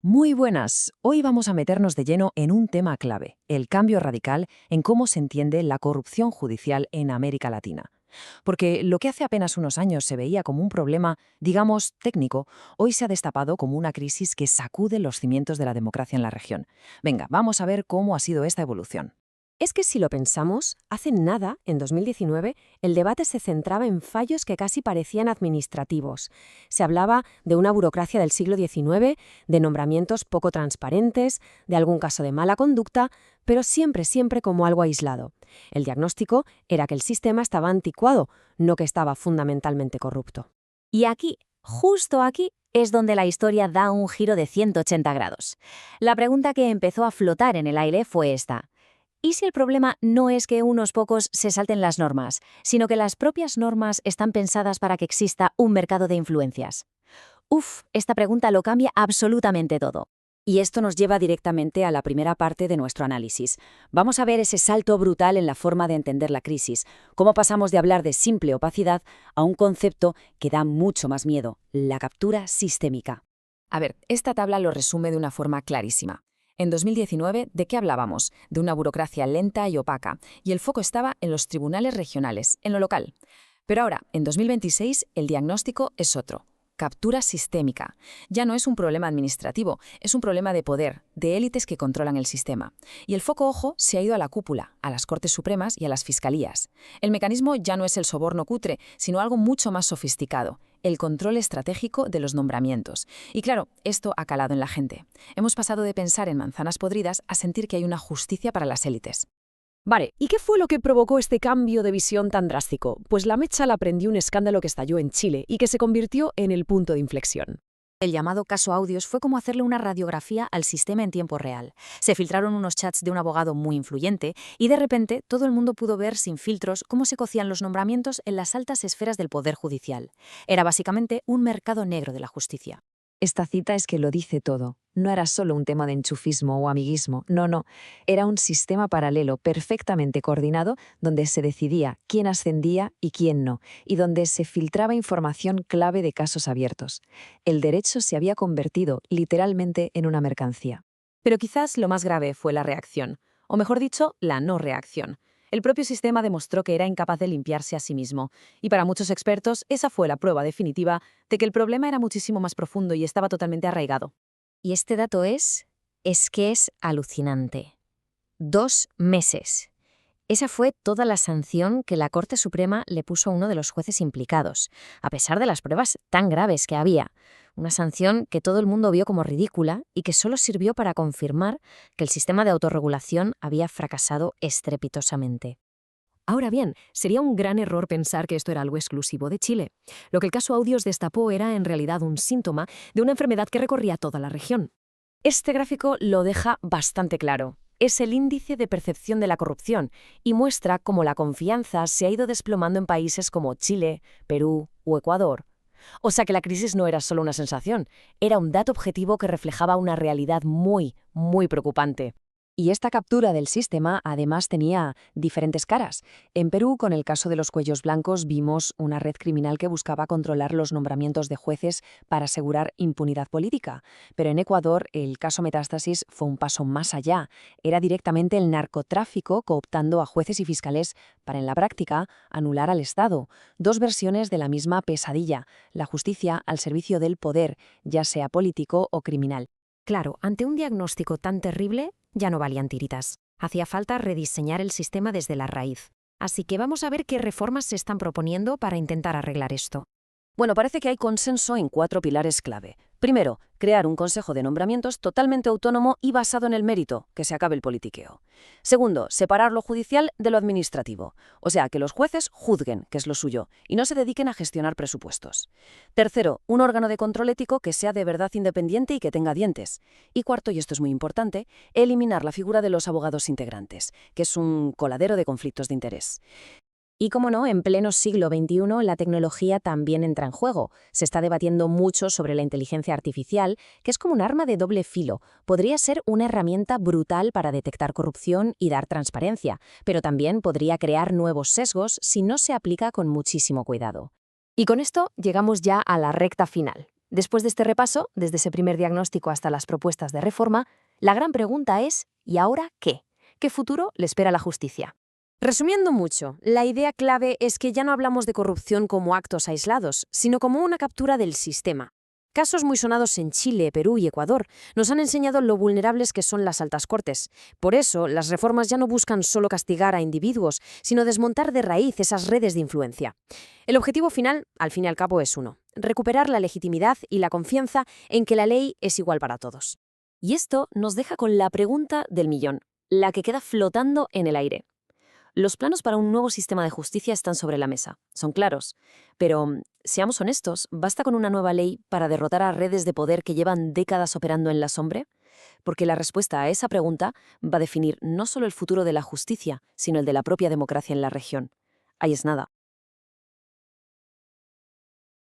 Muy buenas. Hoy vamos a meternos de lleno en un tema clave, el cambio radical en cómo se entiende la corrupción judicial en América Latina. Porque lo que hace apenas unos años se veía como un problema, digamos, técnico, hoy se ha destapado como una crisis que sacude los cimientos de la democracia en la región. Venga, vamos a ver cómo ha sido esta evolución. Es que si lo pensamos, hace nada, en 2019, el debate se centraba en fallos que casi parecían administrativos. Se hablaba de una burocracia del siglo XIX, de nombramientos poco transparentes, de algún caso de mala conducta, pero siempre como algo aislado. El diagnóstico era que el sistema estaba anticuado, no que estaba fundamentalmente corrupto. Y aquí, justo aquí, es donde la historia da un giro de 180 grados. La pregunta que empezó a flotar en el aire fue esta. ¿Y si el problema no es que unos pocos se salten las normas, sino que las propias normas están pensadas para que exista un mercado de influencias? Esta pregunta lo cambia absolutamente todo. Y esto nos lleva directamente a la primera parte de nuestro análisis. Vamos a ver ese salto brutal en la forma de entender la crisis, cómo pasamos de hablar de simple opacidad a un concepto que da mucho más miedo, la captura sistémica. A ver, esta tabla lo resume de una forma clarísima. En 2019, ¿de qué hablábamos? De una burocracia lenta y opaca, y el foco estaba en los tribunales regionales, en lo local. Pero ahora, en 2026, el diagnóstico es otro. Captura sistémica. Ya no es un problema administrativo, es un problema de poder, de élites que controlan el sistema. Y el foco, ojo, se ha ido a la cúpula, a las Cortes Supremas y a las Fiscalías. El mecanismo ya no es el soborno cutre, sino algo mucho más sofisticado, el control estratégico de los nombramientos. Y claro, esto ha calado en la gente. Hemos pasado de pensar en manzanas podridas a sentir que hay una justicia para las élites. Vale, ¿y qué fue lo que provocó este cambio de visión tan drástico? Pues la mecha la prendió un escándalo que estalló en Chile y que se convirtió en el punto de inflexión. El llamado caso Audios fue como hacerle una radiografía al sistema en tiempo real. Se filtraron unos chats de un abogado muy influyente y de repente todo el mundo pudo ver sin filtros cómo se cocían los nombramientos en las altas esferas del poder judicial. Era básicamente un mercado negro de la justicia. Esta cita es que lo dice todo. No era solo un tema de enchufismo o amiguismo, no. Era un sistema paralelo perfectamente coordinado donde se decidía quién ascendía y quién no, y donde se filtraba información clave de casos abiertos. El derecho se había convertido literalmente en una mercancía. Pero quizás lo más grave fue la reacción, o mejor dicho, la no reacción. El propio sistema demostró que era incapaz de limpiarse a sí mismo, y para muchos expertos esa fue la prueba definitiva de que el problema era muchísimo más profundo y estaba totalmente arraigado. Y este dato es que es alucinante. 2 meses. Esa fue toda la sanción que la Corte Suprema le puso a uno de los jueces implicados, a pesar de las pruebas tan graves que había. Una sanción que todo el mundo vio como ridícula y que solo sirvió para confirmar que el sistema de autorregulación había fracasado estrepitosamente. Ahora bien, sería un gran error pensar que esto era algo exclusivo de Chile. Lo que el caso Audios destapó era en realidad un síntoma de una enfermedad que recorría toda la región. Este gráfico lo deja bastante claro. Es el índice de percepción de la corrupción y muestra cómo la confianza se ha ido desplomando en países como Chile, Perú o Ecuador. O sea que la crisis no era solo una sensación, era un dato objetivo que reflejaba una realidad muy preocupante. Y esta captura del sistema además tenía diferentes caras. En Perú, con el caso de los cuellos blancos, vimos una red criminal que buscaba controlar los nombramientos de jueces para asegurar impunidad política. Pero en Ecuador, el caso Metástasis fue un paso más allá. Era directamente el narcotráfico cooptando a jueces y fiscales para, en la práctica, anular al Estado. Dos versiones de la misma pesadilla, la justicia al servicio del poder, ya sea político o criminal. Claro, ante un diagnóstico tan terrible, ya no valían tiritas. Hacía falta rediseñar el sistema desde la raíz. Así que vamos a ver qué reformas se están proponiendo para intentar arreglar esto. Bueno, parece que hay consenso en 4 pilares clave. Primero, crear un consejo de nombramientos totalmente autónomo y basado en el mérito, que se acabe el politiqueo. Segundo, separar lo judicial de lo administrativo, o sea, que los jueces juzguen, que es lo suyo, y no se dediquen a gestionar presupuestos. Tercero, un órgano de control ético que sea de verdad independiente y que tenga dientes. Y cuarto, y esto es muy importante, eliminar la figura de los abogados integrantes, que es un coladero de conflictos de interés. Y como no, en pleno siglo XXI la tecnología también entra en juego. Se está debatiendo mucho sobre la inteligencia artificial, que es como un arma de doble filo. Podría ser una herramienta brutal para detectar corrupción y dar transparencia, pero también podría crear nuevos sesgos si no se aplica con muchísimo cuidado. Y con esto llegamos ya a la recta final. Después de este repaso, desde ese primer diagnóstico hasta las propuestas de reforma, la gran pregunta es ¿y ahora qué? ¿Qué futuro le espera a la justicia? Resumiendo mucho, la idea clave es que ya no hablamos de corrupción como actos aislados, sino como una captura del sistema. Casos muy sonados en Chile, Perú y Ecuador nos han enseñado lo vulnerables que son las altas cortes. Por eso, las reformas ya no buscan solo castigar a individuos, sino desmontar de raíz esas redes de influencia. El objetivo final, al fin y al cabo, es uno: recuperar la legitimidad y la confianza en que la ley es igual para todos. Y esto nos deja con la pregunta del millón, la que queda flotando en el aire. Los planos para un nuevo sistema de justicia están sobre la mesa, son claros, pero, seamos honestos, ¿basta con una nueva ley para derrotar a redes de poder que llevan décadas operando en la sombra? Porque la respuesta a esa pregunta va a definir no solo el futuro de la justicia, sino el de la propia democracia en la región. Ahí es nada.